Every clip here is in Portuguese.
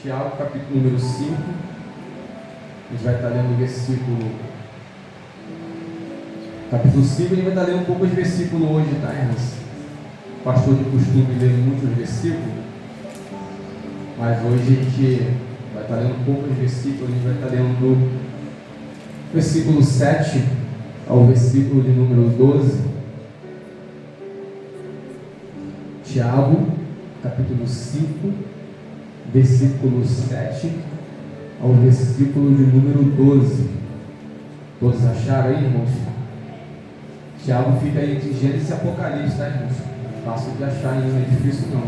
Tiago, capítulo número 5. A gente vai estar lendo o versículo. Capítulo 5, a gente vai estar lendo um pouco de versículo hoje, tá, irmãos? O pastor de costume ler muitos versículos, mas hoje a gente vai estar lendo poucos versículos. A gente vai estar lendo do versículo 7 ao versículo de número 12. Tiago, capítulo 5, versículo 7 ao versículo de número 12. Todos acharam aí, irmãos? Tiago fica aí entre Gênesis e Apocalipse, tá, irmãos? Não é fácil de achar ainda, não é difícil não.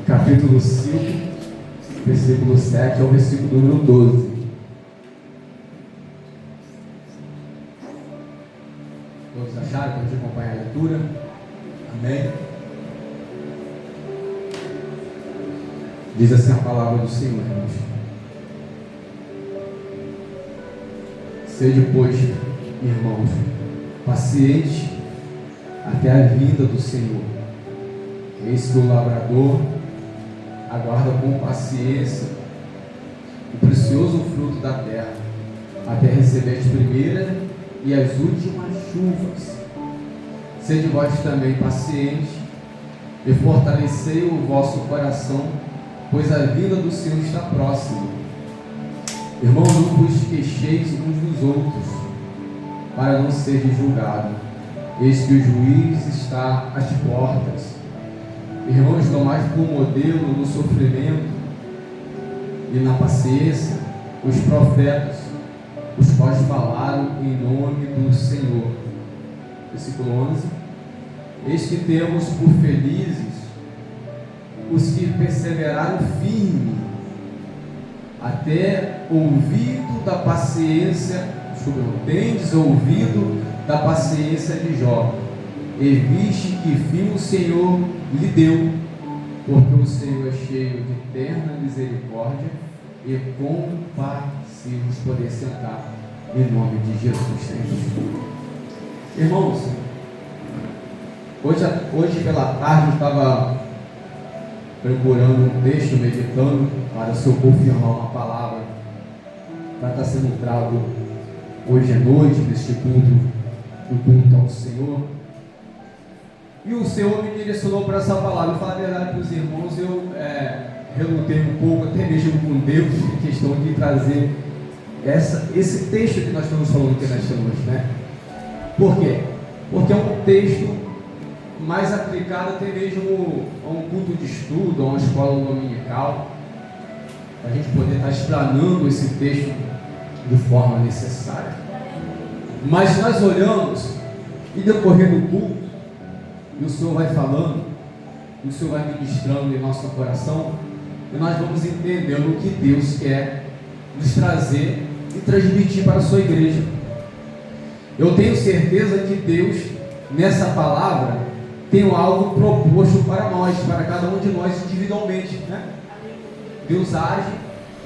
Capítulo 5, versículo 7 ao versículo número 12. Todos acharam? Pode acompanhar a leitura? Amém? Diz assim a palavra do Senhor, irmãos. Sede, pois, irmãos, pacientes até a vinda do Senhor. Eis que o lavrador aguarda com paciência o precioso fruto da terra, até receber as primeiras e as últimas chuvas. Sede vós também pacientes e fortalecei o vosso coração, pois a vinda do Senhor está próxima. Irmãos, não vos queixeis uns dos outros, para não seres julgados. Eis que o juiz está às portas. Irmãos, tomai por modelo no sofrimento e na paciência os profetas, os quais falaram em nome do Senhor. Versículo 11. Eis que temos por felizes os que perseveraram firme até ouvido da paciência, tendes ouvido da paciência de Jó, e viste que fim o Senhor lhe deu, porque o Senhor é cheio de terna misericórdia e compassivos. Poder sentar em nome de Jesus. Irmãos, hoje pela tarde eu estava procurando um texto, meditando, para se eu confirmar uma palavra para estar sendo trago hoje à noite, neste culto, o culto ao Senhor. E o Senhor me direcionou para essa palavra. Eu falo a verdade para os irmãos, eu relutei um pouco, até mesmo com Deus, em questão de trazer esse texto que nós estamos falando aqui nesta noite, né? Por quê? Porque é um texto mais aplicado até mesmo a um culto de estudo, a uma escola dominical, para a gente poder estar explanando esse texto de forma necessária. Mas nós olhamos e decorrer do culto, e o Senhor vai falando, e o Senhor vai ministrando em nosso coração, e nós vamos entendendo o que Deus quer nos trazer e transmitir para a sua igreja. Eu tenho certeza que Deus, nessa palavra, tem algo proposto para nós, para cada um de nós individualmente, né? Deus age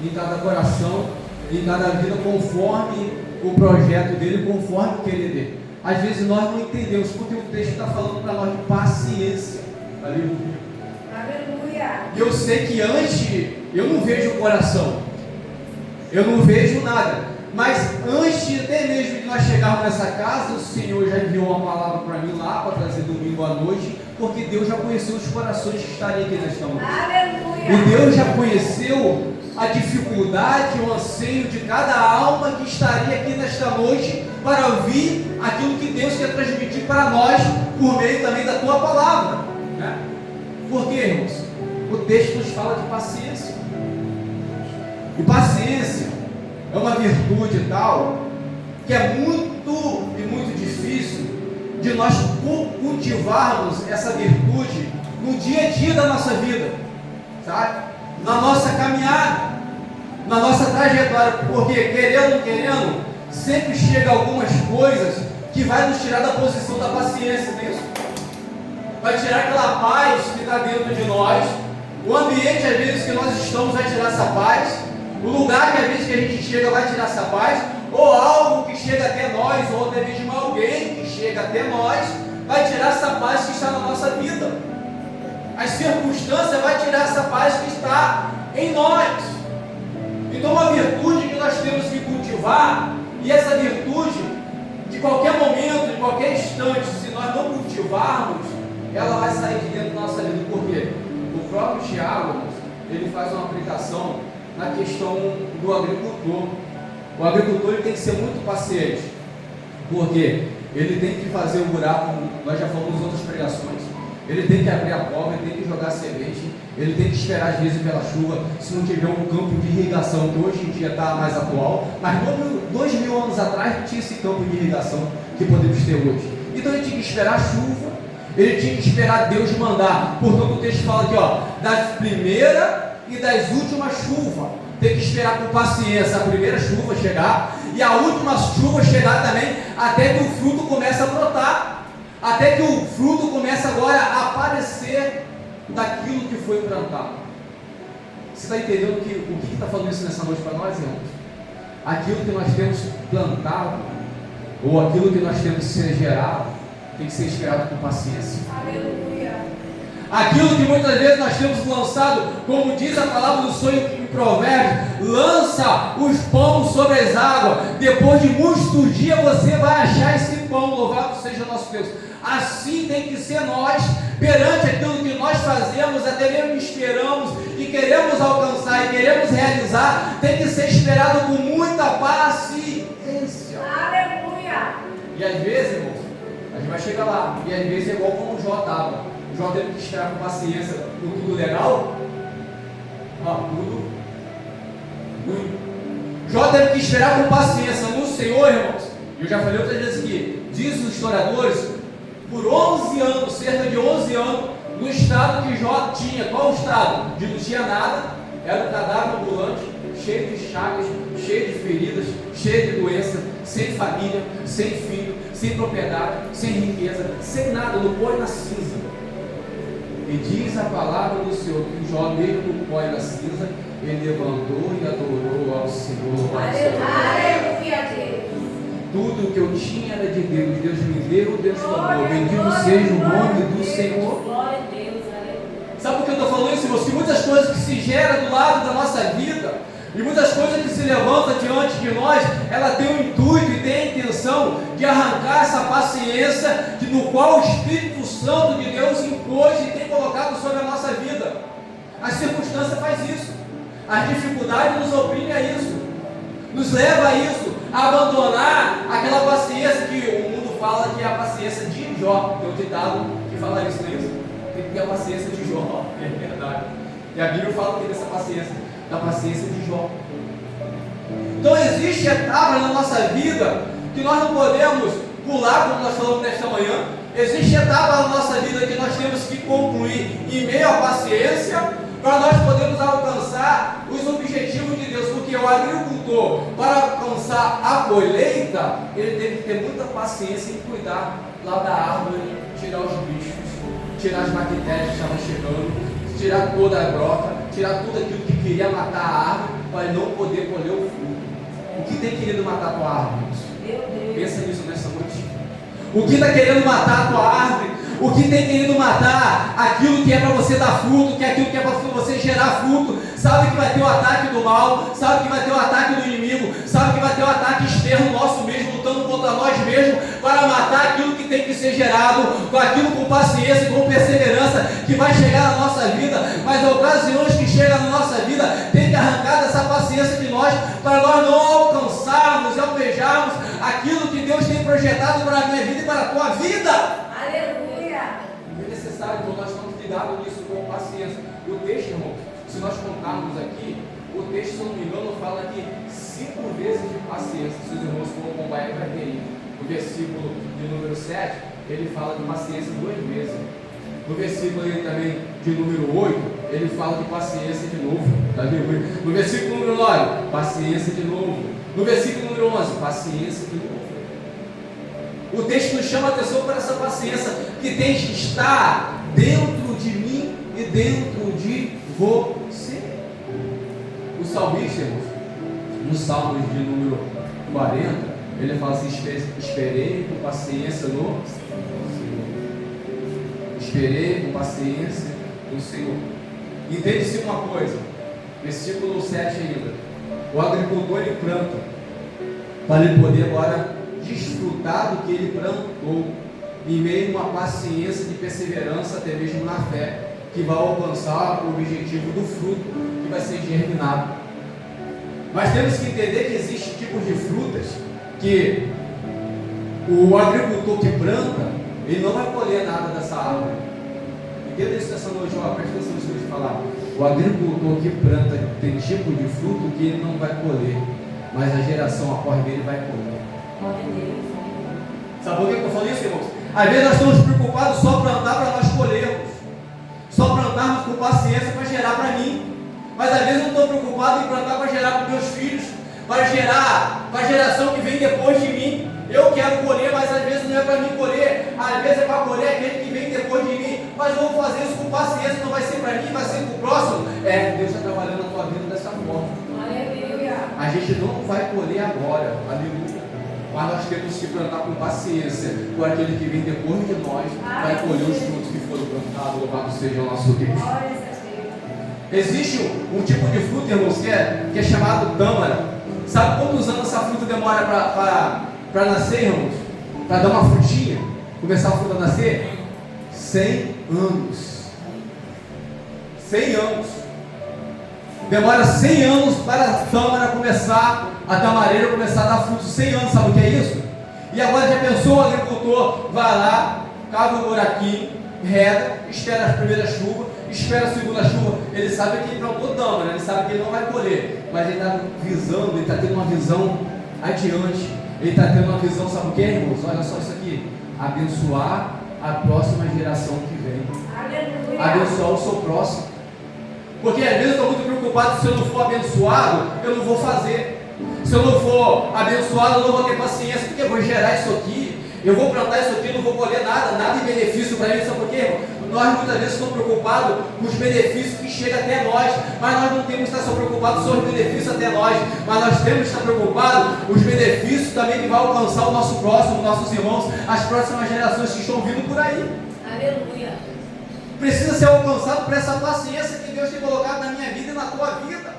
em cada coração, em cada vida, conforme o projeto dele, conforme o querer dele. Às vezes nós não entendemos, porque o texto está falando para nós de paciência. Aleluia. Aleluia. E eu sei que antes, eu não vejo o coração, eu não vejo nada. Mas antes até mesmo de nós chegarmos nessa casa, o Senhor já enviou uma palavra para mim lá, para trazer domingo à noite, porque Deus já conheceu os corações que estariam aqui nesta noite. Aleluia. E Deus já conheceu a dificuldade, o anseio de cada alma que estaria aqui nesta noite para ouvir aquilo que Deus quer transmitir para nós, por meio também da tua palavra, né? Por quê, irmãos? O texto nos fala de paciência. E paciência é uma virtude tal que é muito difícil de nós cultivarmos essa virtude no dia a dia da nossa vida, sabe? Na nossa caminhada, na nossa trajetória, porque querendo ou não querendo, sempre chega algumas coisas que vai nos tirar da posição da paciência, não é isso? Vai tirar aquela paz que está dentro de nós, o ambiente às vezes que nós estamos vai tirar essa paz, o lugar que às vezes que a gente chega vai tirar essa paz, ou algo que chega até nós, ou até mesmo alguém que chega até nós, vai tirar essa paz que está na nossa vida. As circunstâncias vai tirar essa paz que está em cultivar, e essa virtude, de qualquer momento, de qualquer instante, se nós não cultivarmos, ela vai sair de dentro da nossa vida. Por quê? O próprio Tiago, ele faz uma aplicação na questão do agricultor. O agricultor ele tem que ser muito paciente, porque ele tem que fazer o buraco, nós já falamos em outras pregações, ele tem que abrir a cova, ele tem que jogar semente, ele tem que esperar às vezes pela chuva, se não tiver um campo de irrigação, que hoje em dia está mais atual, mas 2000 anos atrás não tinha esse campo de irrigação que podemos ter hoje. Então ele tinha que esperar a chuva, ele tinha que esperar Deus mandar. Portanto o texto fala aqui, ó, das primeiras e das últimas chuvas. Tem que esperar com paciência a primeira chuva chegar e a última chuva chegar também, até que o fruto comece a brotar, até que o fruto comece agora a aparecer daquilo que foi plantado. Você está entendendo o que está falando isso nessa noite para nós, irmãos? Aquilo que nós temos plantado, ou aquilo que nós temos ser gerado, tem que ser esperado com paciência. Aleluia. Aquilo que muitas vezes nós temos lançado, como diz a palavra do sonho em Provérbios, lança os pães sobre as águas, depois de muitos dias você vai achar esse pão, louvado seja nosso Deus. Assim tem que ser nós, perante aquilo que nós fazemos, até mesmo esperamos e queremos alcançar e queremos realizar, tem que ser esperado com muita paciência. Aleluia. E às vezes, irmãos, a gente vai chegar lá, e às vezes é igual como o Jó estava. Jó teve que esperar com paciência por tudo legal, tudo ruim. Jó teve que esperar com paciência no Senhor, irmãos. Eu já falei outras vezes aqui, diz os historiadores, por 11 anos, cerca de 11 anos, no estado que Jó tinha. Qual o estado? De não tinha nada, era um cadáver ambulante, cheio de chagas, cheio de feridas, cheio de doença, sem família, sem filho, sem propriedade, sem riqueza, sem nada, no pó e na cinza. E diz a palavra do Senhor que Jó, mesmo no pó e na cinza, ele levantou e adorou ao Senhor. Aleluia, Deus. Tudo que eu tinha era de Deus, Deus me deu, Deus tomou. Bendito seja o nome do Senhor. Glória a Deus, aleluia. Sabe por que eu estou falando isso, irmãos? Que muitas coisas que se geram do lado da nossa vida, e muitas coisas que se levantam diante de nós, ela tem o intuito e tem a intenção de arrancar essa paciência no qual o Espírito Santo de Deus impôs e tem colocado sobre a nossa vida. A circunstância faz isso, as dificuldades nos oprimem a isso, nos leva a isso, a abandonar aquela paciência que o mundo fala que é a paciência de Jó. Tem um ditado que fala isso, não é isso? Tem que ter a paciência de Jó, é verdade. E a Bíblia fala que tem essa paciência, da paciência de Jó. Então existe etapas na nossa vida que nós não podemos pular, como nós falamos nesta manhã. Existe etapas na nossa vida que nós temos que concluir em meio à paciência, para nós podermos alcançar os objetivos de Deus, porque o agricultor, para alcançar a colheita, ele teve que ter muita paciência em cuidar lá da árvore, tirar os bichos, tirar as bactérias que estavam chegando, tirar toda a broca, tirar tudo aquilo que queria matar a árvore, para ele não poder colher o fruto. O que tem querido matar a tua árvore? Pensa nisso nessa noite. O que está querendo matar a tua árvore? O que tem querido matar aquilo que é para você dar fruto, que é aquilo que é para você gerar fruto? Sabe que vai ter o ataque do mal, sabe que vai ter o ataque do inimigo, sabe que vai ter o ataque externo nosso mesmo, lutando contra nós mesmos, para matar aquilo que tem que ser gerado, com aquilo com paciência, com perseverança, que vai chegar na nossa vida. Mas as ocasiões que chegam na nossa vida, tem que arrancar dessa paciência de nós, para nós não alcançarmos e almejarmos aquilo que Deus tem projetado para a minha vida e para a tua vida. Aleluia. É necessário, então, nós estamos cuidado nisso com paciência. O texto, irmão, se nós contarmos aqui, o texto, se eu não me engano, fala aqui 5 vezes de paciência. Se os irmãos for acompanhar, vai ter. No versículo de número 7, ele fala de paciência 2 vezes. No versículo aí também de número 8, ele fala de paciência de novo. Tá vendo? No versículo número 9, paciência de novo. No versículo número 11, paciência de novo. O texto nos chama a atenção para essa paciência que tem que estar dentro de mim e dentro de você. O salmista, irmãos, no Salmo de número 40, ele fala assim: esperei com paciência no Senhor. Esperei com paciência no Senhor. Entende-se uma coisa, versículo 7 ainda. O agricultor ele planta, para ele poder agora desfrutar do que ele plantou, em meio a uma paciência de perseverança, até mesmo na fé, que vai alcançar o objetivo do fruto, que vai ser germinado. Mas temos que entender que existem tipos de frutas que o agricultor que planta, ele não vai colher nada dessa árvore. Entenda isso nessa noite, presta atenção nisso que eu vou te falar. O agricultor que planta tem tipo de fruto que ele não vai colher, mas a geração após dele vai colher. Sabe por que eu falo isso, irmãos? Às vezes nós estamos preocupados só plantar para nós colhermos, só plantarmos com paciência para gerar para mim, mas às vezes eu não estou preocupado em plantar para gerar para meus filhos, para gerar para a geração que vem depois de mim. Eu quero colher, mas às vezes não é para mim colher, às vezes é para colher aquele que vem depois de mim, mas eu vou fazer isso com paciência, não vai ser para mim, vai ser para o próximo. Deus está trabalhando na tua vida dessa forma. Aleluia. A gente não vai colher agora, aleluia, mas nós temos que plantar com paciência, por aquele que vem depois de nós, vai colher os frutos que foram plantados. Louvado seja o nosso Deus. Existe um tipo de fruta, irmãos, que é chamado tâmara. Sabe quantos anos essa fruta demora para nascer, irmãos? Para dar uma frutinha, começar a fruta a nascer? 100 anos. 100 anos. Demora 100 anos para a tâmara começar, a tamareira começar a dar frutos. 100 anos, sabe o que é isso? E agora já pensou, o agricultor vai lá, cava um buraquinho, rega, espera a primeira chuva, espera a segunda chuva. Ele sabe que ele plantou tâmara, ele sabe que ele não vai colher, mas ele está visando, ele está tendo uma visão adiante. Ele está tendo uma visão, sabe o que, irmãos? Olha só isso aqui: abençoar a próxima geração que vem. Aleluia. Abençoar o seu próximo. Porque às vezes eu estou muito preocupado, se eu não for abençoado, eu não vou fazer. Se eu não for abençoado, eu não vou ter paciência, porque eu vou gerar isso aqui, eu vou plantar isso aqui, não vou colher nada de benefício para isso. Sabe por quê, irmão? Nós muitas vezes estamos preocupados com os benefícios que chegam até nós, mas nós não temos que estar só preocupados com os benefícios até nós, mas nós temos que estar preocupados com os benefícios também que vai alcançar o nosso próximo, nossos irmãos, as próximas gerações que estão vindo por aí. Aleluia. Precisa ser alcançado por essa paciência que Deus tem colocado na minha vida e na tua vida,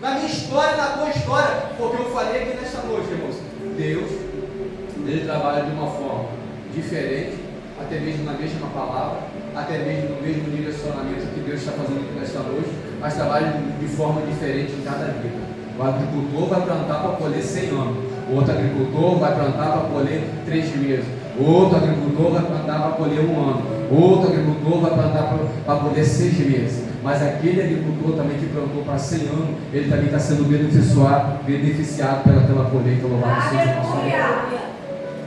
na minha história e na tua história. Porque eu falei aqui nesta noite, irmãos, Deus, ele trabalha de uma forma diferente, até mesmo na mesma palavra, até mesmo no mesmo direcionamento que Deus está fazendo aqui nesta noite, mas trabalha de forma diferente em cada vida. O agricultor vai plantar para colher 100 anos, o outro agricultor vai plantar para colher 3 meses, o outro agricultor vai plantar para colher 1 ano, outro agricultor vai plantar para colher 6 meses. Mas aquele agricultor também que plantou para 100 anos, ele também está sendo beneficiado pela colheita. Louvado seja o nosso Deus.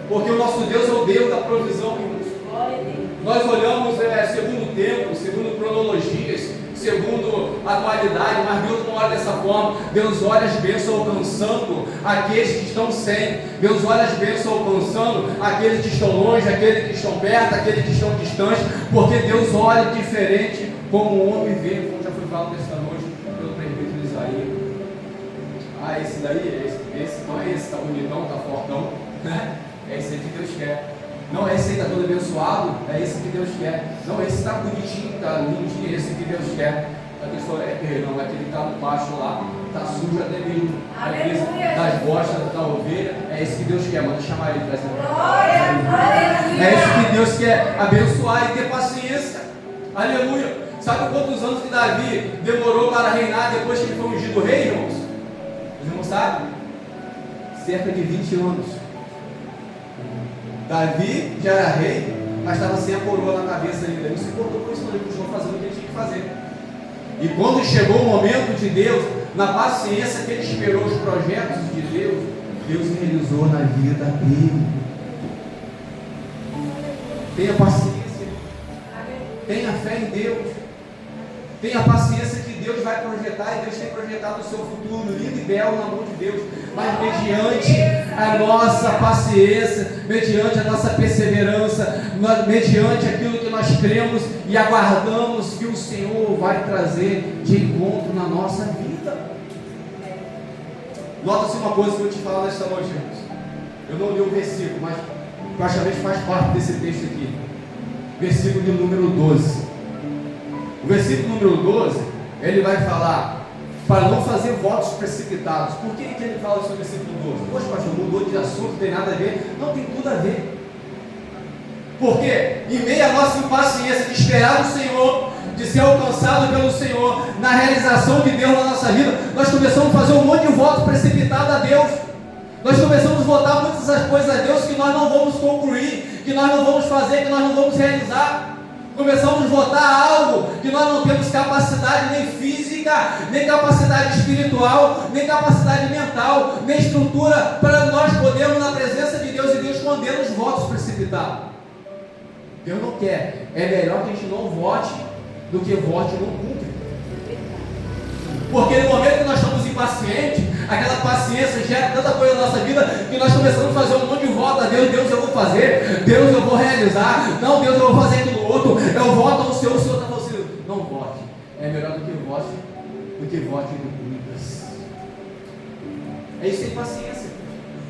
Porque o nosso Deus é o Deus da provisão, irmãos. Nós olhamos segundo o tempo, segundo cronologias, segundo a atualidade, mas Deus não olha dessa forma. Deus olha as bênçãos alcançando aqueles que estão sem. Deus olha as bênçãos alcançando aqueles que estão longe, aqueles que estão perto, aqueles que estão distantes, porque Deus olha diferente como o homem vê, como já foi falado nesta noite pelo presbítero Isaías. Esse daí, esse não é esse, está bonitão, está fortão, né? É esse aí que Deus quer. Não, esse aí está todo abençoado, é esse que Deus quer. Não, esse está bonitinho, está lindinho, é esse que Deus quer. Não, é aquele que está no pasto lá, está sujo até mesmo, às vezes, das bostas da ovelha. É esse que Deus quer, manda chamar ele para essa. É esse que Deus quer abençoar e ter paciência. Aleluia. Sabe quantos anos que Davi demorou para reinar depois que ele foi ungido rei, irmãos? Os irmãos sabem? Cerca de 20 anos. Davi já era rei, mas estava sem a coroa na cabeça ainda. Ele não se importou com isso, ele continuou fazendo o que ele tinha que fazer. E quando chegou o momento de Deus, na paciência que ele esperou os projetos de Deus, Deus realizou na vida dele. Tenha paciência, tenha fé em Deus, tenha paciência que Deus vai projetar, e Deus tem projetado o seu futuro lindo e belo na mão de Deus, mas mediante a nossa paciência, mediante a nossa perseverança, mediante aquilo que nós cremos e aguardamos que o Senhor vai trazer de encontro na nossa vida. Nota-se uma coisa que eu te falo nesta noite, irmãos. Eu não li o versículo, mas praticamente faz parte desse texto aqui. Versículo de número 12. O versículo número 12, ele vai falar: para não fazer votos precipitados. Por que ele fala isso no versículo 12? Poxa, pastor, mudou de assunto, não tem nada a ver. Não, tem tudo a ver. Porque em meio à nossa impaciência de esperar o Senhor, de ser alcançado pelo Senhor, na realização de Deus na nossa vida, nós começamos a fazer um monte de votos precipitados a Deus. Nós começamos a votar muitas das coisas a Deus que nós não vamos concluir, que nós não vamos fazer, que nós não vamos realizar. Começamos a votar algo que nós não temos capacidade nem física, nem capacidade espiritual, nem capacidade mental, nem estrutura para nós podermos na presença de Deus e Deus condena os votos precipitados. Deus não quer. É melhor que a gente não vote do que vote e não cumpra. Porque no momento que nós estamos impacientes, aquela paciência gera tanta coisa na nossa vida que nós começamos a fazer um monte de voto a Deus. Deus, eu vou fazer, Deus, eu vou realizar, não, Deus, eu vou fazer aquilo outro, eu voto ao Senhor, o Senhor está falando assim, não vote, é melhor do que vote e não cumpra. É isso, sem paciência,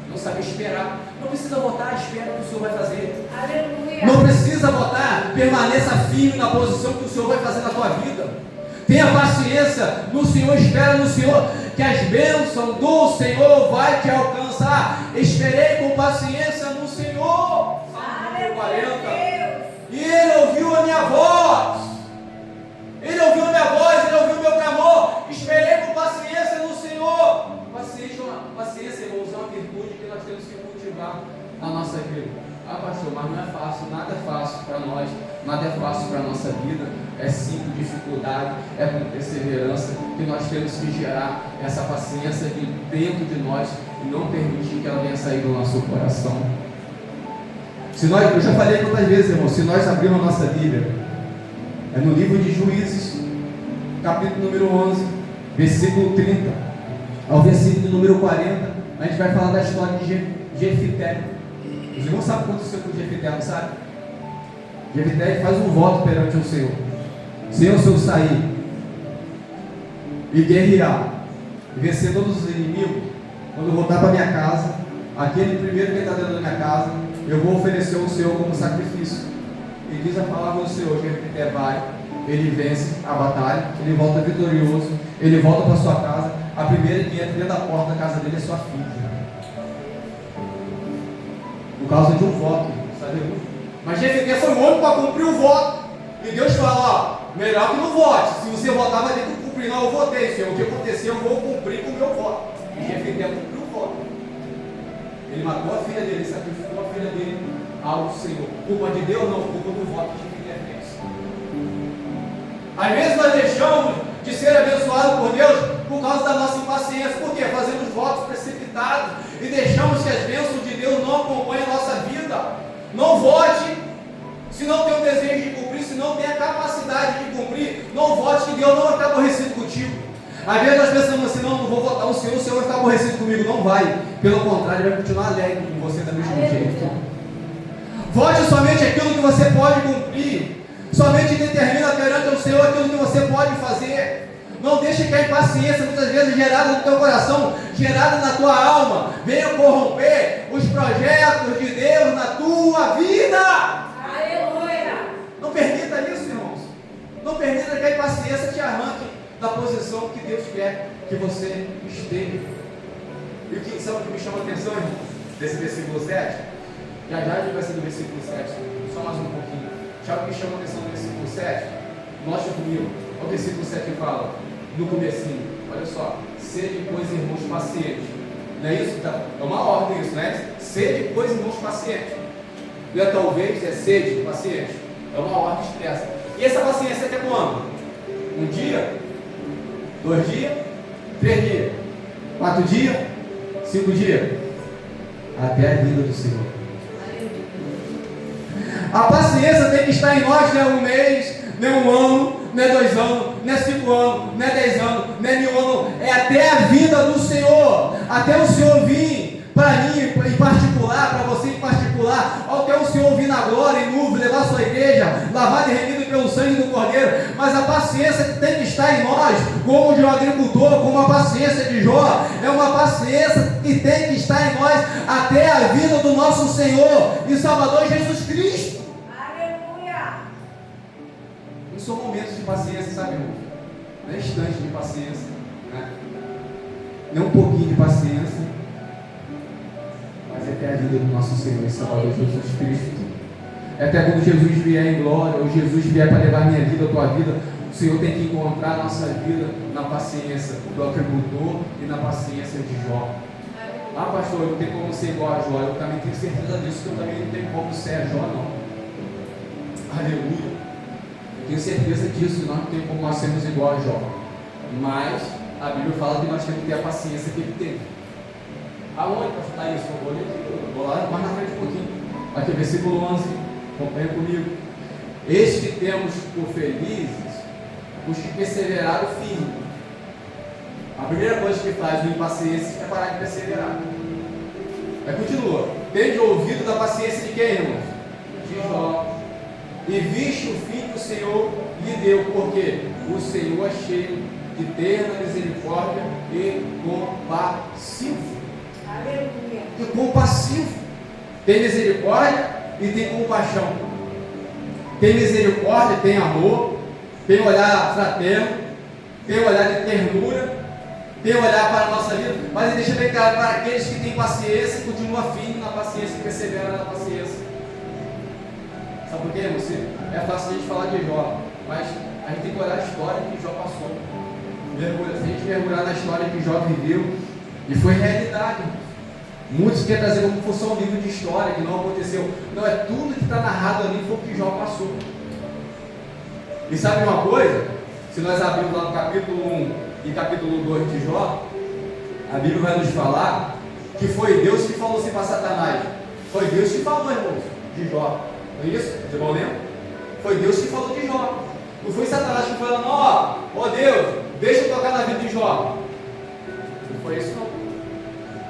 não sabe esperar, não precisa votar, espera o que o Senhor vai fazer. Aleluia. Não precisa votar, permaneça firme na posição que o Senhor vai fazer na tua vida. Tenha paciência no Senhor, espera no Senhor, que as bênçãos do Senhor vai te alcançar. Esperei com paciência no Senhor. Salmo 40. E Ele ouviu a minha voz. Ele ouviu a minha voz, Ele ouviu o meu clamor. Esperei com paciência no Senhor. Paciência, irmãos, é uma virtude que nós temos que cultivar na nossa vida. Ah, pastor, mas não é fácil, nada é fácil para nós, nada é fácil para a nossa vida, é sim com dificuldade, é com perseverança que nós temos que gerar essa paciência de dentro de nós e não permitir que ela venha sair do nosso coração. Eu já falei quantas vezes, irmão, se nós abrirmos a nossa Bíblia, é no livro de Juízes, capítulo número 11, versículo 30, ao versículo número 40, a gente vai falar da história de Jefité. Os irmãos sabem o que aconteceu com Jefité, não sabe? Jefité faz um voto perante o Senhor. Senhor, se eu sair e guerrear e vencer todos os inimigos, quando eu voltar para minha casa, aquele primeiro que está dentro da minha casa, eu vou oferecer ao Senhor como sacrifício. E diz a palavra do Senhor: Jefité vai, ele vence a batalha, ele volta vitorioso, ele volta para sua casa. A primeira que entra dentro da porta da casa dele é sua filha. Por causa de um voto, sabe? Mas Jefité foi um homem para cumprir o voto. E Deus fala: ó, melhor que não vote. Se você votar, vai ter que cumprir. Não, eu votei, Senhor. O que aconteceu, eu vou cumprir com o meu voto. E Jefité cumpriu o voto. Ele matou a filha dele, sacrificou a filha dele ao Senhor. Culpa de Deus? Não, culpa do voto que Jefité fez. Às vezes nós deixamos de ser abençoados por Deus por causa da nossa impaciência. Por quê? Fazemos votos precipitados e deixamos que as bênçãos de Deus não acompanhem a nossa vida. Não vote se não tem o desejo de cumprir, se não tem a capacidade de cumprir. Não vote, que Deus não vai ficar aborrecido contigo. Às vezes nós pensamos assim: não vou votar o Senhor vai ficar aborrecido comigo. Não vai, pelo contrário, ele vai continuar alegre com você da mesma jeito. Vote somente aquilo que você pode cumprir. Somente determina perante o Senhor aquilo que você pode fazer. Não deixe que a impaciência, muitas vezes gerada no teu coração, gerada na tua alma, venha corromper os projetos de Deus na tua vida. Aleluia. Não permita isso, irmãos. Não permita que a impaciência te arranque da posição que Deus quer que você esteja. E o que sabe o que me chama a atenção, irmãos, desse versículo 7? Já a gente vai ser do versículo 7, só mais um pouquinho. Sabe o que chama a atenção do versículo 7? Mostra comigo. O versículo 7 fala, no comecinho, olha só: sede, pois, irmãos, pacientes. Não é isso? É uma ordem isso, né? Sede, pois, irmãos, pacientes. Não é talvez, é sede, paciente. É uma ordem expressa. E essa paciência até quando? Um dia? 2 dias? 3 dias? 4 dias? 5 dias? Até a vinda do Senhor. A paciência tem que estar em nós, não é um mês, não é um ano, não é 2 anos, não é 5 anos, não é 10 anos, não é 1000 anos, é até a vinda do Senhor, até o Senhor vir para mim em particular, para você em particular, até o Senhor vir na glória, em nuvem, levar a sua igreja, lavada e remida pelo sangue do Cordeiro. Mas a paciência que tem que estar em nós, como de um agricultor, como a paciência de Jó, é uma paciência que tem que estar em nós até a vinda do nosso Senhor e Salvador Jesus Cristo. São momentos de paciência, sabe, irmão? Não é instante de paciência, né? nem um pouquinho de paciência, mas é até a vida do nosso Senhor e Salvador Jesus Cristo. É até quando Jesus vier em glória, ou Jesus vier para levar a minha vida, a tua vida, o Senhor tem que encontrar a nossa vida na paciência do agricultor e na paciência de Jó. Ah, pastor, eu não tenho como ser igual a Jó. Eu também tenho certeza disso, que eu também não tenho como ser a Jó, não. Aleluia. Eu tenho certeza disso, nós não temos como nós sermos igual a Jó. Mas a Bíblia fala que nós temos que ter a paciência que ele teve. Aonde para estudar isso? Eu vou lá mais na frente um pouquinho. Aqui, versículo 11. Acompanha comigo. Eis que temos por felizes os que perseveraram firme. A primeira coisa que faz o impaciência é parar de perseverar. Aí continua. Tende ouvido da paciência de quem, irmãos? De Jó. E viste o fim que o Senhor lhe deu, porque o Senhor é cheio de terna misericórdia e compassivo. Aleluia. E compassivo. Tem misericórdia e tem compaixão. Tem misericórdia, tem amor, tem olhar fraterno, tem olhar de ternura, tem olhar para a nossa vida, mas ele deixa bem claro para aqueles que têm paciência e continuam firme na paciência e perseveram na paciência. Sabe por quê, você? É fácil a gente falar de Jó, mas a gente tem que olhar a história que Jó passou. Se a gente mergulhar na história que Jó viveu, e foi realidade. Muitos querem trazer como fosse um livro de história que não aconteceu. Não, é tudo que está narrado ali foi o que Jó passou. E sabe uma coisa? Se nós abrirmos lá no capítulo 1 e capítulo 2 de Jó, a Bíblia vai nos falar que foi Deus que falou assim para Satanás. Foi Deus que falou, irmãos, de Jó. Não é isso? Vocês vão lembrar? Foi Deus que falou de Jó. Não foi Satanás que falou, ó Deus, deixa eu tocar na vida de Jó. Não foi isso não.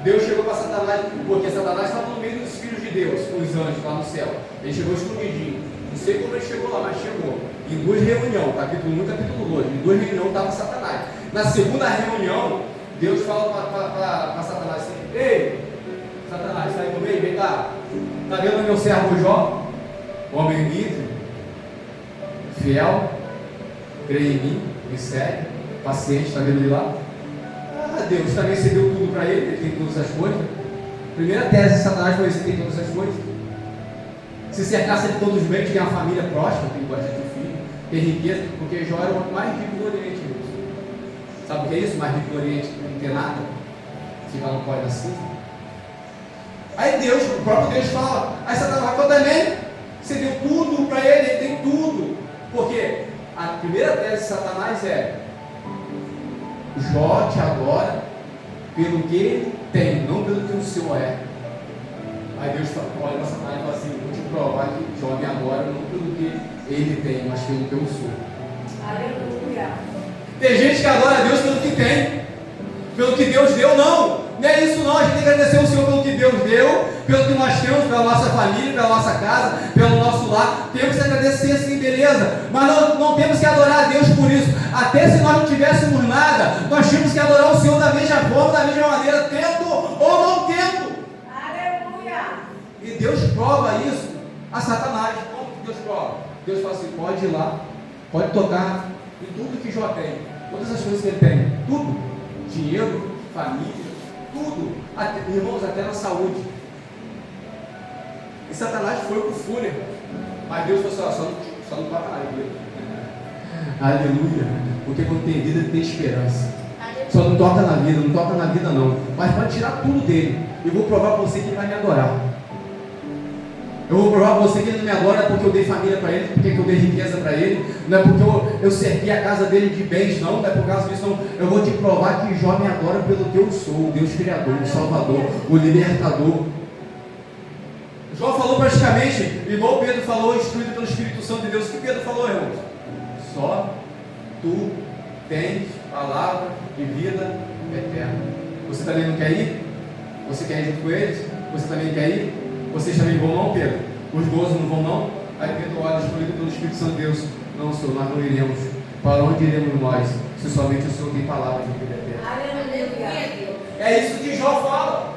Deus chegou para Satanás, porque Satanás estava no meio dos filhos de Deus, os anjos lá no céu. Ele chegou escondidinho. Não sei como ele chegou lá, mas chegou. Em duas reuniões, capítulo 1 e capítulo 2. Em duas reuniões estava Satanás. Na segunda reunião, Deus fala para Satanás assim: ei, Satanás, sai do meio, vem cá. Está vendo meu servo Jó? Homem íntegro, fiel, crê em mim, me segue, paciente, está vendo ele lá? Ah, Deus também cedeu tudo para ele, ele tem todas as coisas. Primeira tese de Satanás foi: ele tem todas as coisas. Se cercasse de todos os bens, tem uma família próspera, tem bastante filho, tem riqueza, porque Jó era o homem mais rico do Oriente. Sabe o que é isso? Mais rico do Oriente, não tem nada, ficar no pó da cinza. Aí Deus, o próprio Deus fala, aí Satanás também, você deu tudo para ele, ele tem tudo. Porque a primeira tese de Satanás é: Jó te adora pelo que ele tem, não pelo que o Senhor é. Aí Deus olha para Satanás e fala assim: vou te provar que Jó me adora não pelo que ele tem, mas pelo que eu sou. Aleluia. Tem gente que adora a Deus pelo que tem, pelo que Deus deu. Não é isso não. A gente tem que agradecer ao Senhor pelo que Deus deu, pelo que nós temos, pela nossa família, pela nossa casa, pelo nosso lar. Temos que agradecer sim, beleza, mas não temos que adorar a Deus por isso. Até se nós não tivéssemos nada, nós tínhamos que adorar o Senhor da mesma forma, da mesma maneira, tendo ou não tendo. Aleluia. E Deus prova isso a Satanás. Como que Deus prova? Deus fala assim: pode ir lá, pode tocar em tudo que Jó tem, todas as coisas que ele tem, tudo, dinheiro, família, tudo, até, irmãos, até na saúde. E Satanás foi com fúria, mas Deus falou assim: só não toca nada, aleluia, porque quando tem vida tem esperança. Só não toca na vida, não toca na vida não, mas pode tirar tudo dele. Eu vou provar para você que ele vai me adorar. Eu vou provar para você que ele não me adora porque eu dei família para ele, porque eu dei riqueza para ele, não é porque eu servi a casa dele de bens, não é por causa disso, não. Eu vou te provar que Jó me adora pelo que eu sou, o Deus Criador, o Salvador, o Libertador. Jó falou praticamente, igual Pedro falou, instruído pelo Espírito Santo de Deus. O que Pedro falou, irmãos? Só tu tens palavra de vida eterna. Você também não quer ir? Você quer ir junto com eles? Você também quer ir? Vocês também vão não, Pedro? Os 12 não vão não? Aí Pedro olha, instruído pelo Espírito Santo de Deus: não, Senhor, nós não iremos. Para onde iremos nós, se somente o Senhor tem palavra de vida eterna? Aleluia. É isso que Jó fala.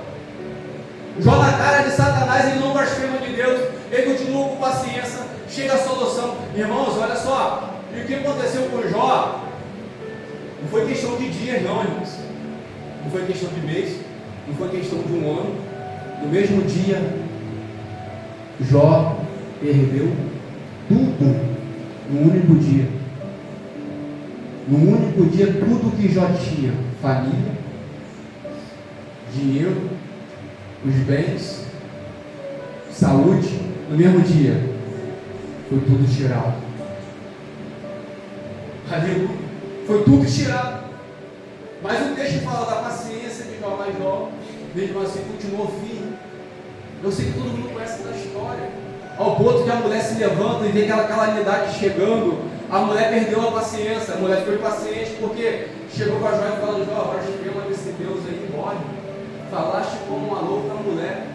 Jó, na cara de Satanás, ele não blasfema de Deus, ele continua com paciência, chega a solução. Irmãos, olha só, e o que aconteceu com Jó não foi questão de dias não, irmãos. não foi questão de mês, não foi questão de um ano. No mesmo dia, Jó perdeu tudo no único dia. No único dia, tudo que Jó tinha, família, dinheiro, os bens, saúde, no mesmo dia, foi tudo tirado. Aleluia. Foi tudo tirado. Mas o texto fala da paciência de Jó, mas Jó, mesmo assim, continuou firme. Eu sei que todo mundo conhece essa história. Ao ponto que a mulher se levanta e vê aquela calamidade chegando, a mulher perdeu a paciência, a mulher ficou impaciente, porque chegou para Jó e falou: Jó, agora chegamos desse Deus aí, morre. Falaste como uma louca mulher.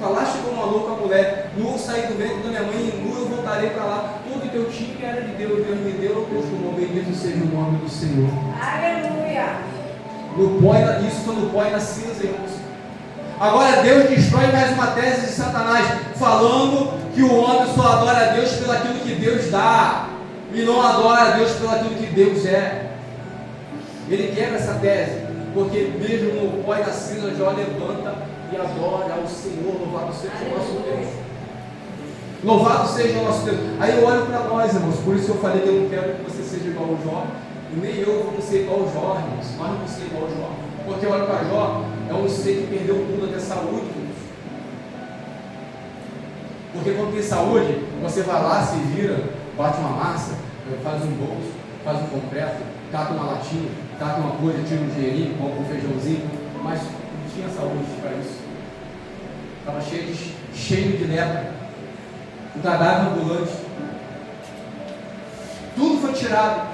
Falaste como uma louca mulher. Nu saí do ventre da minha mãe e nu eu voltarei para lá. Tudo que eu tinha era de Deus. Deus me deu, Deus tomou. Bendito seja o nome do Senhor. Aleluia. No pó, isso foi no pó e na cinza, irmãos. Agora Deus destrói mais uma tese de Satanás, falando que o homem só adora a Deus pelo aquilo que Deus dá, e não adora a Deus pelo aquilo que Deus é. Ele quebra essa tese, porque mesmo no pó e na cinza, Jó levanta e adora ao Senhor. Louvado seja o nosso Deus. Louvado seja o nosso Deus. Aí eu olho para nós, irmãos, por isso eu falei que eu não quero que você seja igual ao Jó, e nem eu vou ser igual ao Jó, irmãos. Nós não vamos ser igual ao Jó, porque eu olho para Jó, é um ser que perdeu tudo, até saúde, irmãos. Porque quando tem saúde, você vai lá, se vira, bate uma massa, faz um bolso, faz um concreto, cata uma latinha, cata uma coisa, tira um dinheirinho, compra um feijãozinho, mas não tinha saúde para isso. Estava cheio de lepra, um cadáver ambulante. Tudo foi tirado,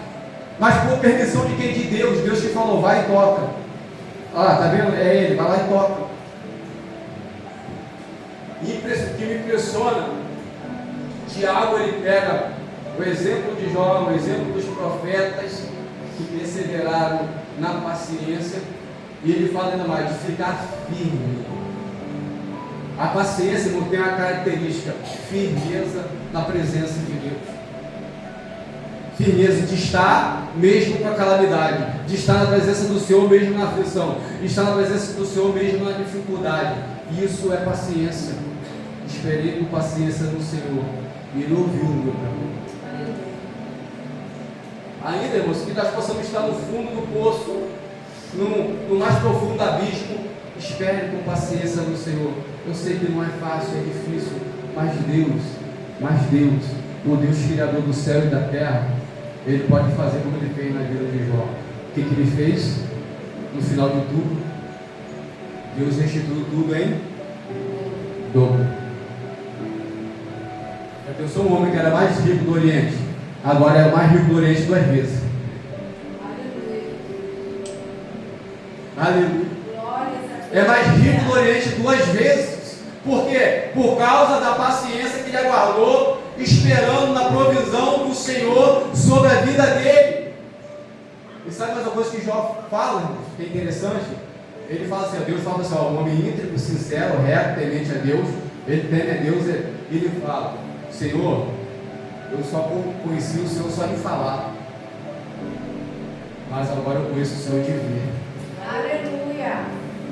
mas por permissão de quem? De Deus. Deus te falou: vai e toca. Ah, tá vendo? É ele, vai lá e toca. E o que me impressiona, Tiago, ele pega o exemplo de Jó, o exemplo dos profetas que perseveraram na paciência, e ele fala ainda mais de ficar firme. A paciência não tem a característica firmeza na presença de Deus. Firmeza de estar mesmo com a calamidade, de estar na presença do Senhor mesmo na aflição, de estar na presença do Senhor mesmo na dificuldade. Isso é paciência. Esperei com paciência no Senhor e Ele ouviu o meu clamor. Ainda, irmãos, que nós possamos estar no fundo do poço, no mais profundo abismo, espere com paciência no Senhor. Eu sei que não é fácil, é difícil, mas Deus, o Deus Criador do céu e da terra, Ele pode fazer como Ele fez na vida de Jó. O que Ele fez? No final de tudo, Deus restituiu tudo em dobro. Eu sou um homem que era mais rico do Oriente, agora é o mais rico do Oriente 2 vezes. Aleluia. É mais rico do Oriente 2 vezes. Por quê? Por causa da paciência que ele aguardou, esperando na provisão do Senhor sobre a vida dele. E sabe mais uma coisa que Jó fala, irmãos, que é interessante? Ele fala assim: Deus fala assim, um homem íntegro, sincero, reto, temente a Deus, ele teme a Deus, e ele fala: Senhor, eu só conheci o Senhor só de falar, mas agora eu conheço o Senhor de ver. Aleluia.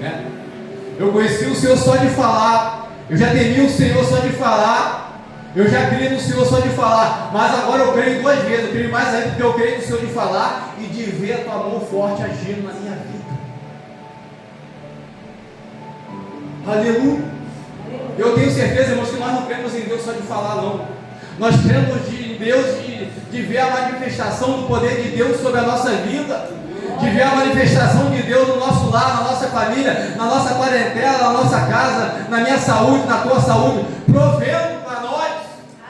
Né? Eu conheci o Senhor só de falar, eu já temi o Senhor só de falar, eu já criei no Senhor só de falar, mas agora eu creio 2 vezes, eu creio mais ainda porque eu creio no Senhor de falar e de ver a tua mão forte agindo na minha vida. Aleluia. Eu tenho certeza, irmãos, que nós não cremos em Deus só de falar, não. Nós cremos em Deus de ver a manifestação do poder de Deus sobre a nossa vida, de ver a manifestação de Deus no nosso lar, na nossa família, na nossa parentela, na nossa casa, na minha saúde, na tua saúde, provendo para nós.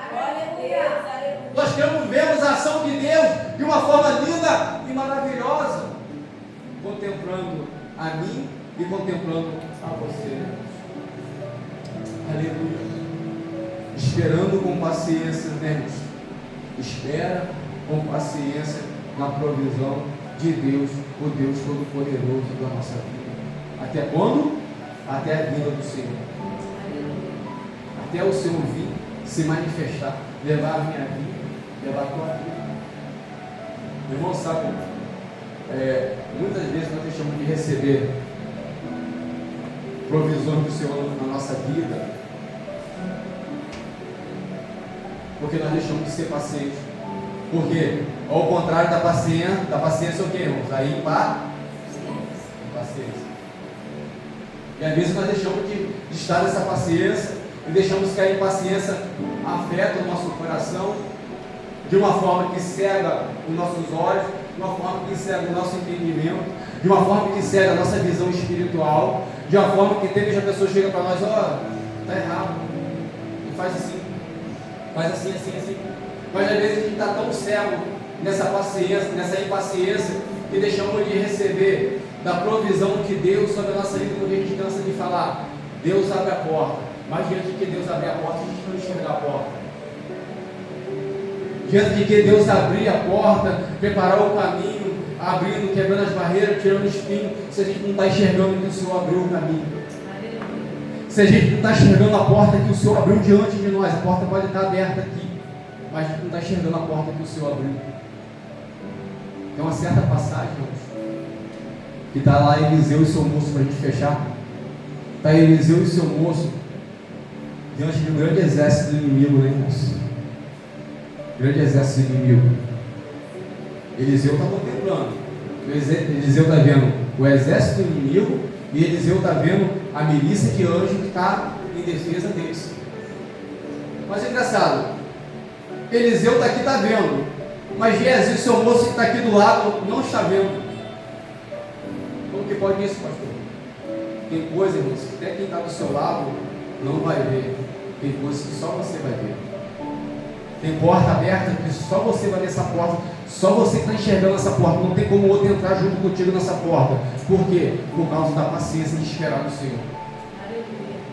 Aleluia. Nós vemos a ação de Deus de uma forma linda e maravilhosa, contemplando a mim e contemplando a você. Aleluia. Esperando com paciência, né, irmãos? Espera com paciência na provisão de Deus, o Deus Todo-Poderoso da nossa vida. Até quando? Até a vinda do Senhor. Até o Senhor vir, se manifestar, levar a minha vida, levar a tua vida. Meu irmão, sabe, muitas vezes nós deixamos de receber provisões do Senhor na nossa vida, porque nós deixamos de ser pacientes. Porque, ao contrário da paciência é o que, irmãos? A impaciência. E às vezes nós deixamos de estar nessa paciência e deixamos que a impaciência afeta o nosso coração de uma forma que cega os nossos olhos, de uma forma que cega o nosso entendimento, de uma forma que cega a nossa visão espiritual, de uma forma que tem que a pessoa chega para nós, está errado, não faz assim, assim. Mas às vezes a gente está tão cego nessa paciência, nessa impaciência, que deixamos de receber da provisão de Deus sobre a nossa vida, quando a gente cansa de falar, Deus abre a porta, mas diante de que Deus abrir a porta, a gente não enxerga a porta. Diante de que Deus abrir a porta, preparar o caminho, abrindo, quebrando as barreiras, tirando o espinho, se a gente não está enxergando que o Senhor abriu o caminho. Se a gente não está enxergando a porta que o Senhor abriu diante de nós, a porta pode estar aberta aqui, mas a gente não está enxergando a porta que o Senhor abriu. Tem uma certa passagem, que está lá Eliseu e seu moço para a gente fechar. Está Eliseu e seu moço diante de um grande exército do inimigo, né, irmãos? Grande exército do inimigo. Eliseu está contemplando. Eliseu está vendo o exército do inimigo e Eliseu está vendo a milícia de anjos que está em defesa deles. Mas é engraçado, Eliseu está aqui, está vendo, mas Geazi, seu moço que está aqui do lado, não está vendo. Como que pode isso, pastor? Tem coisa, irmãos, que até quem está do seu lado não vai ver. Tem coisas que só você vai ver. Tem porta aberta que só você vai ver essa porta. Só você que está enxergando essa porta. Não tem como outro entrar junto contigo nessa porta. Por quê? Por causa da paciência de esperar no Senhor.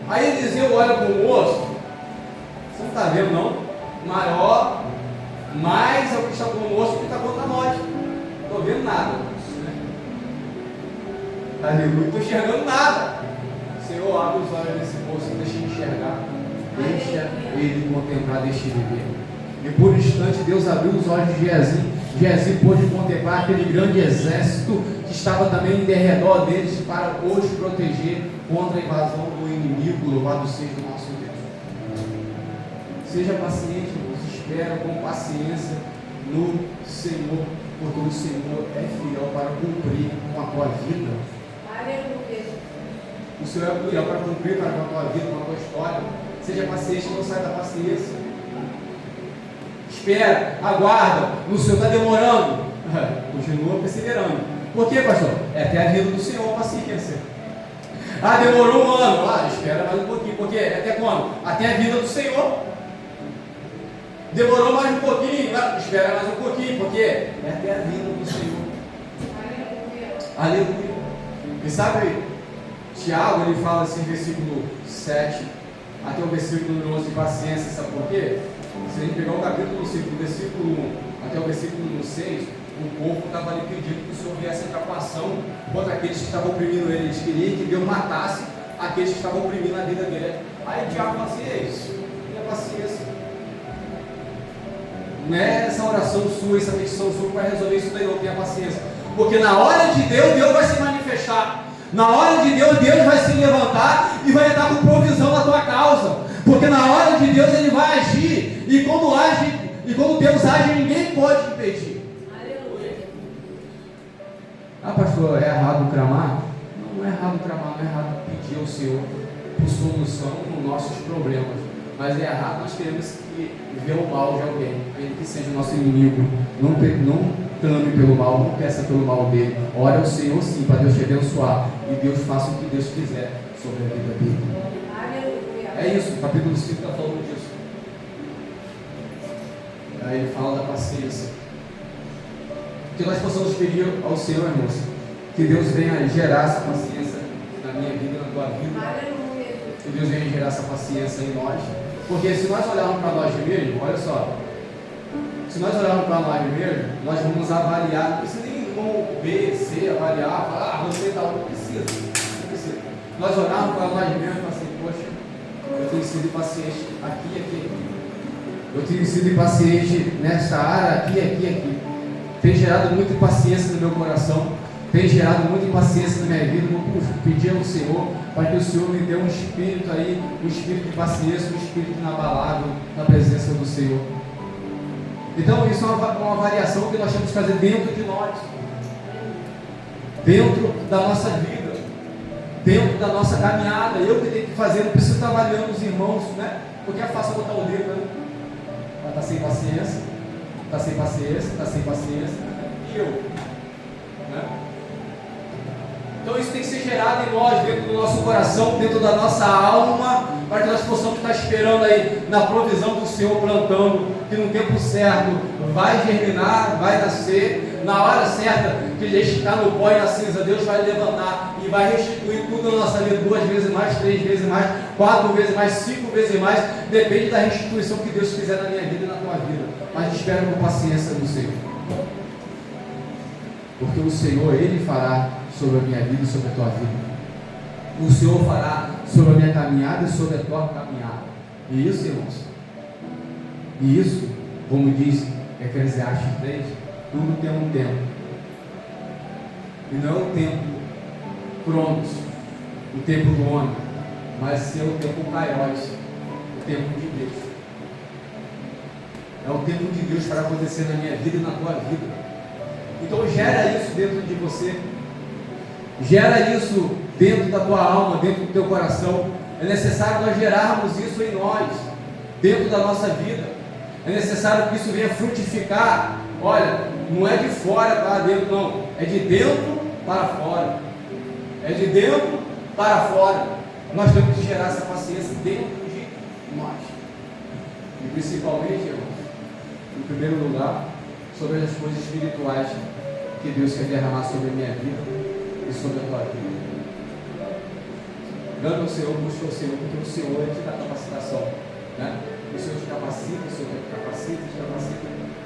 Aí Eliseu olha para o moço. Você não está vendo, não? Maior, mais é o que está com o moço que está contra nós. Não estou vendo nada. Aleluia, não estou enxergando nada. Senhor, abre os olhos desse moço, deixa ele enxergar, deixa ele contemplar, deixa ele ver. E por um instante Deus abriu os olhos de Geazi. Geazi pôde contemplar aquele grande exército que estava também em derredor deles para os proteger contra a invasão do inimigo. Louvado seja o nosso Deus. Seja paciente, irmãos, espera com paciência no Senhor, porque o Senhor é fiel para cumprir com a tua vida. O Senhor é fiel para cumprir com a tua vida, com a tua história. Seja paciente, não sai da paciência. Espera, aguarda. O Senhor está demorando. Continua perseverando. Por quê, pastor? É até a vida do Senhor, paciência. Demorou um ano. Espera mais um pouquinho. Por quê? Até quando? Até a vida do Senhor. Demorou mais um pouquinho. Espera mais um pouquinho. Por quê? É até a vida do Senhor. Aleluia. E sabe, Tiago, ele fala assim, versículo 7 até o versículo 11, de paciência, sabe por quê? Se a gente pegar o capítulo 5, do versículo 1 até o versículo 6, o povo estava ali pedindo que o Senhor viesse entrar com ação contra aqueles que estavam oprimindo ele. Eles queriam que Deus matasse aqueles que estavam oprimindo a vida dele. Aí o Tiago fala assim, tenha paciência. Não é essa oração sua, essa petição sua que vai resolver isso daí, não, tenha paciência. Porque na hora de Deus, Deus vai se manifestar. Na hora de Deus, Deus vai se levantar e vai dar com provisão na tua causa. Porque na hora de Deus Ele vai agir. E quando Deus age, ninguém pode impedir. Aleluia. Pastor, é errado clamar? Não é errado clamar, não é errado pedir ao Senhor por solução nos nossos problemas. Mas é errado nós queremos ver o mal de alguém, ele que seja o nosso inimigo. Não clame pelo mal, não peça pelo mal dele. Ore ao Senhor sim, para Deus te abençoar. E Deus faça o que Deus quiser sobre a vida dele. Aleluia. É isso, o capítulo 5 está falando disso. Aí ele fala da paciência. Que nós possamos pedir ao Senhor, irmãos, que Deus venha gerar essa paciência na minha vida, na tua vida. Aleluia. Que Deus venha gerar essa paciência em nós. Porque se nós olharmos para nós mesmos, olha só, se nós olharmos para nós mesmos, nós vamos avaliar, não precisa nem como B, C, avaliar, falar, você está não precisa. Nós olharmos para nós mesmos e falar assim, poxa, eu tenho sido paciente aqui e aqui. Eu tenho sido impaciente nesta área, aqui. Tem gerado muita impaciência no meu coração. tem gerado muita impaciência na minha vida. Eu vou pedir ao Senhor para que o Senhor me dê um espírito aí, um espírito de paciência, um espírito inabalável na presença do Senhor. Então isso é uma variação que nós temos que fazer dentro de nós, dentro da nossa vida, dentro da nossa caminhada. Eu que tenho que fazer, não preciso estar avaliando os irmãos, né? Porque é fácil botar o dedo, né? Está sem paciência, está sem paciência, está sem paciência. E eu? Né? Então isso tem que ser gerado em nós, dentro do nosso coração, dentro da nossa alma, para que nós possamos estar esperando aí na provisão do Senhor, plantando, que no tempo certo vai germinar, vai nascer, na hora certa, que a gente está no pó e na cinza, Deus vai levantar e vai restituir tudo na nossa vida, 2 vezes mais, 3 vezes mais, 4 vezes mais, 5 vezes mais, depende da restituição que Deus fizer na minha vida e na tua vida. Mas espera com paciência no Senhor, porque o Senhor, Ele fará sobre a minha vida e sobre a tua vida. O Senhor fará sobre a minha caminhada e sobre a tua caminhada. E isso, irmãos, e isso, como diz Eclesiastes 3, tudo tem um tempo. E não é o tempo Cronos, o tempo do homem, mas sim o tempo Kairos, o tempo de Deus. É o tempo de Deus para acontecer na minha vida e na tua vida. Então gera isso dentro de você, gera isso dentro da tua alma, dentro do teu coração. É necessário nós gerarmos isso em nós, dentro da nossa vida. É necessário que isso venha frutificar. Olha, não é de fora para dentro, não, é de dentro para fora, é de dentro para fora. Nós temos que gerar essa paciência dentro de nós, e principalmente, irmãos, em primeiro lugar, sobre as coisas espirituais que Deus quer derramar sobre a minha vida e sobre a tua vida. Dando ao Senhor, busca o Senhor, porque o Senhor te dá capacitação, né? O Senhor te capacita, o Senhor te capacita,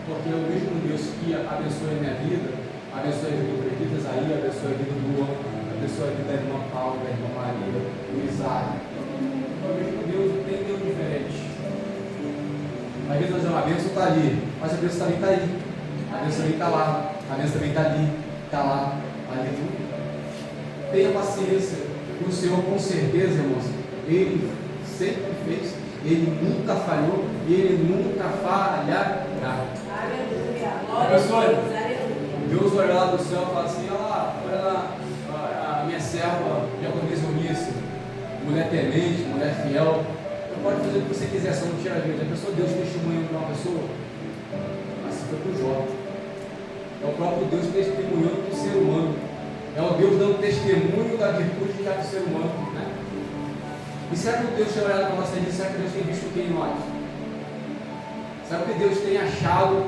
porque é o mesmo Deus que abençoa a minha vida, abençoa a vida do Predito Isaías, abençoa a vida do Luan, abençoa a vida da irmã Paula, da irmã Maria, do Isaac. É o mesmo Deus, não tem Deus diferente. Às vezes nós dizemos, a bênção está ali, mas a bênção também está aí, a bênção também está lá, a bênção também está ali, está lá, ali. Tenha paciência. O Senhor, com certeza, irmãos, Ele sempre fez, Ele nunca falhou e Ele nunca falhará. Aleluia. Glória a Deus. Aleluia. Deus olha lá do céu e fala assim: olha lá, a minha serva, diaconisa Eunice, mulher temente, mulher fiel. Você pode fazer o que você quiser, só não tira a vida. A pessoa, Deus testemunha para uma pessoa, assim foi para o Jó. É o próprio Deus testemunhando para o ser humano. É o Deus dando testemunho da virtude que há do ser humano, né? E será que Deus tem olhado para a nossa vida? Será que Deus tem visto o que em nós? Será que Deus tem achado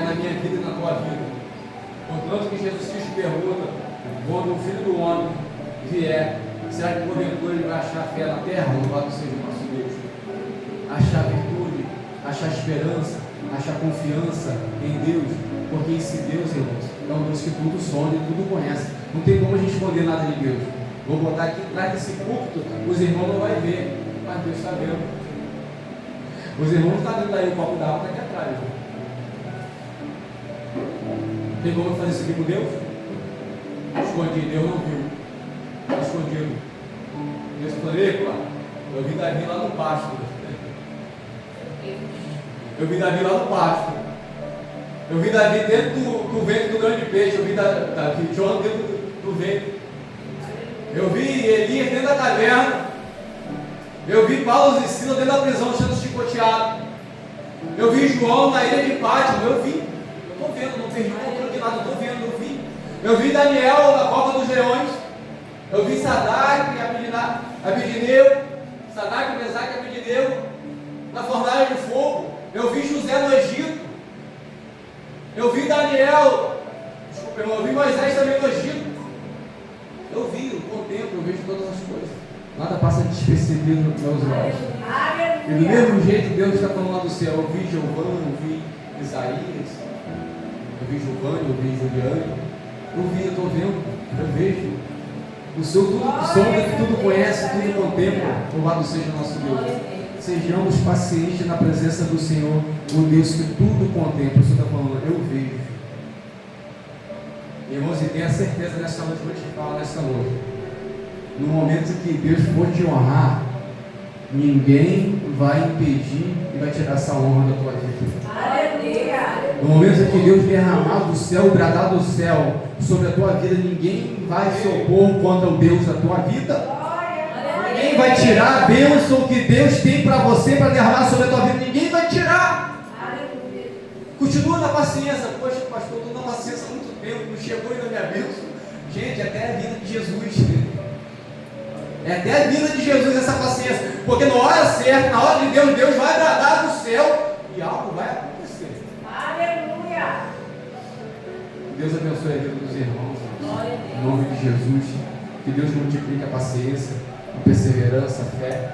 na minha vida e na tua vida? Portanto que Jesus Cristo pergunta, quando o Filho do Homem vier, será que porventura Ele vai achar fé na terra? Louvado seja o nosso Deus. Achar virtude, achar esperança, achar confiança em Deus, porque esse Deus, irmãos, é um Deus que tudo sonda e tudo conhece. Não tem como a gente esconder nada de Deus. Vou botar aqui atrás desse púlpito, os irmãos não vão ver, mas Deus está vendo. Os irmãos não estão vendo daí, o copo da água está aqui atrás. Tem como fazer isso aqui com Deus? Escondido, Deus não viu. Está escondido. Deus falou: epa, eu vi Davi lá no pasto. Eu vi Davi lá no pasto. Eu vi Davi dentro do ventre do grande peixe. Eu vi Davi João dentro do ventre. Eu vi Elias dentro da caverna. Eu vi Paulo e Silas dentro da prisão sendo chicoteado. Eu vi João na ilha de Pátimo. Eu vi. Eu estou vendo, não perdi o controle de nada. Eu estou vendo, eu vi. Eu vi Daniel na cova dos leões. Eu vi Sadraque, Abednego, Sadraque, Mesaque e Abednego na fornalha de fogo. Eu vi José no Egito. Eu vi Daniel, eu vi Moisés também no Egito. Eu vi, eu contemplo, eu vejo todas as coisas. Nada passa despercebido nos meus olhos. E do mesmo jeito Deus está falando lá do céu. Eu vi Giovanni, eu vi Isaías, eu vi Giovanni, eu vi Juliane. Eu estou vendo, eu vejo. O Senhor tudo sonda, tudo conhece, tudo contempla. Louvado seja o nosso Deus. Sejamos pacientes na presença do Senhor, o Deus que tudo contempla. O Senhor está falando, eu vejo. Irmãos, e tenha certeza nessa noite, vou te falar nessa noite. No momento que Deus for te honrar, ninguém vai impedir e vai tirar essa honra da tua vida. Aleluia. No momento que Deus derramar do céu, bradar do céu sobre a tua vida, ninguém vai se opor contra o Deus da tua vida. Ninguém vai tirar a bênção que Deus tem para você, para derramar sobre a tua vida. Ninguém vai tirar. Aleluia. Continua na paciência. Poxa, pastor, estou na paciência há muito tempo, não chegou ainda a minha bênção. Gente, até a vida de Jesus. É até a vida de Jesus essa paciência. Porque na hora certa, na hora de Deus, Deus vai bradar do céu e algo vai acontecer. Aleluia. Deus abençoe a vida dos irmãos. Em nome de Jesus. Que Deus multiplique a paciência, a perseverança, a fé.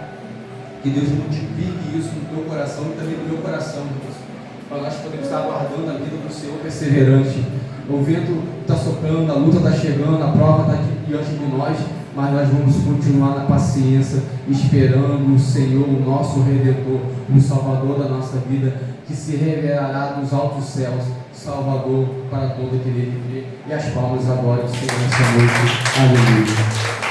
Que Deus multiplique isso no teu coração e também no meu coração, Deus. Para nós podemos estar aguardando a vida do Senhor perseverante. O vento está soprando, a luta está chegando, a prova está aqui diante de nós, mas nós vamos continuar na paciência, esperando o Senhor, o nosso Redentor, o Salvador da nossa vida, que se revelará nos altos céus, Salvador para todo aquele que crê. E as palmas agora, Senhor, nessa noite. Aleluia.